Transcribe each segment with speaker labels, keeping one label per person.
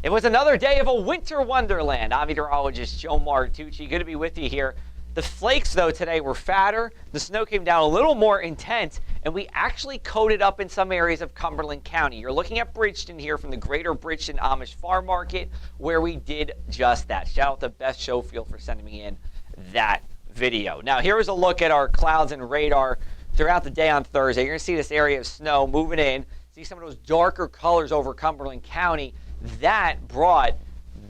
Speaker 1: It was another day of a winter wonderland. I'm meteorologist Joe Martucci. Good to be with you here. The flakes, though, today were fatter. The snow came down a little more intense, and we actually coated up in some areas of Cumberland County. You're looking at Bridgeton here from the Greater Bridgeton Amish Farm Market, where we did just that. Shout out to Best Show Field for sending me in that video. Now, here is a look at our clouds and radar throughout the day on Thursday. You're going to see this area of snow moving in. See some of those darker colors over Cumberland County. That brought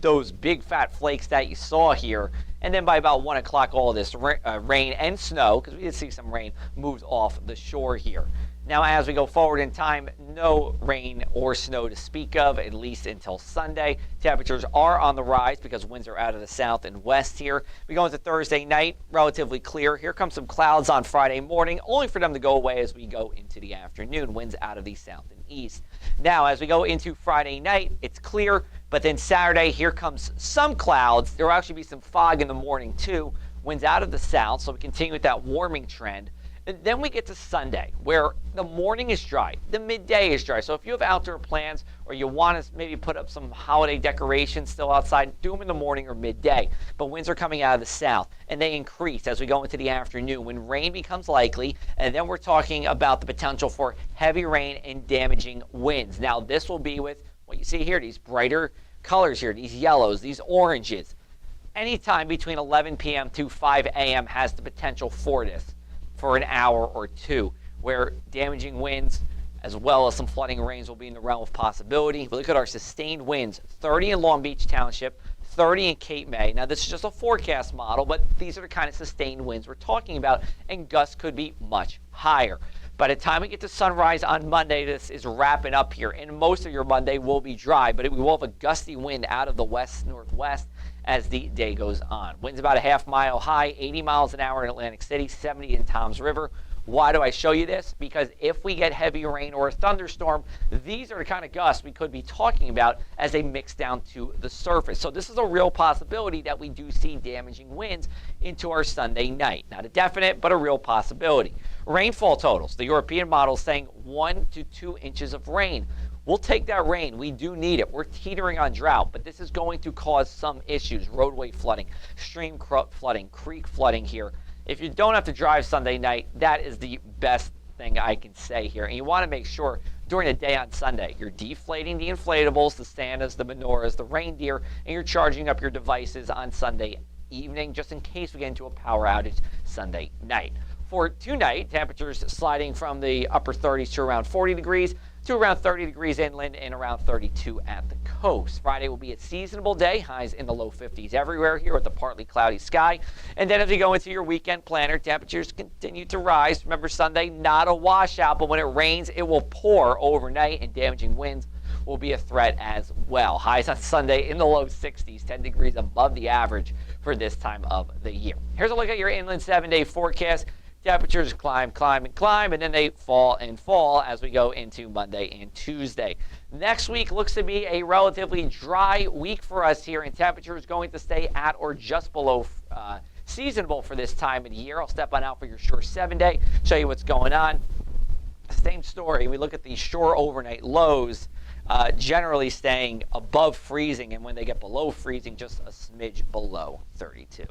Speaker 1: those big fat flakes that you saw here. And then by about 1 o'clock, all of this rain and snow, because we did see some rain, moves off the shore here. Now, as we go forward in time, no rain or snow to speak of, at least until Sunday. Temperatures are on the rise because winds are out of the south and west here. We go into Thursday night, relatively clear. Here comes some clouds on Friday morning, only for them to go away as we go into the afternoon. Winds out of the south and east. Now, as we go into Friday night, it's clear, but then Saturday, here comes some clouds. There will actually be some fog in the morning, too. Winds out of the south, so we continue with that warming trend. And then we get to Sunday, where the morning is dry, the midday is dry. So if you have outdoor plans or you want to maybe put up some holiday decorations still outside, do them in the morning or midday. But winds are coming out of the south, and they increase as we go into the afternoon when rain becomes likely. And then we're talking about the potential for heavy rain and damaging winds. Now, this will be with what you see here, these brighter colors here, these yellows, these oranges. Anytime between 11 p.m. to 5 a.m. has the potential for this. For an hour or two, where damaging winds as well as some flooding rains will be in the realm of possibility. But look at our sustained winds, 30 in Long Beach Township, 30 in Cape May. Now, this is just a forecast model, but these are the kind of sustained winds we're talking about, and gusts could be much higher. By the time we get to sunrise on Monday, this is wrapping up here, and most of your Monday will be dry, but we will have a gusty wind out of the west-northwest as the day goes on. Winds about a half-mile high, 80 miles an hour in Atlantic City, 70 in Toms River. Why do I show you this? Because if we get heavy rain or a thunderstorm, these are the kind of gusts we could be talking about as they mix down to the surface. So this is a real possibility that we do see damaging winds into our Sunday night. Not a definite, but a real possibility. Rainfall totals. The European model is saying 1 to 2 inches of rain. We'll take that rain. We do need it. We're teetering on drought, but this is going to cause some issues. Roadway flooding, stream flooding, creek flooding here. If you don't have to drive Sunday night, that is the best thing I can say here. And you want to make sure during the day on Sunday, you're deflating the inflatables, the Santas, the menorahs, the reindeer, and you're charging up your devices on Sunday evening just in case we get into a power outage Sunday night. For tonight, temperatures sliding from the upper 30s to around 40 degrees to around 30 degrees inland and around 32 at the coast. Friday will be a seasonable day, highs in the low 50s everywhere here with a partly cloudy sky. And then as we go into your weekend planner, temperatures continue to rise. Remember, Sunday, not a washout, but when it rains, it will pour overnight, and damaging winds will be a threat as well. Highs on Sunday in the low 60s, 10 degrees above the average for this time of the year. Here's a look at your inland 7-day forecast. Temperatures climb, climb, and climb, and then they fall and fall as we go into Monday and Tuesday. Next week looks to be a relatively dry week for us here, and temperatures going to stay at or just below seasonable for this time of the year. I'll step on out for your Shore 7-day, show you what's going on. Same story. We look at the shore overnight lows, generally staying above freezing, and when they get below freezing, just a smidge below 32.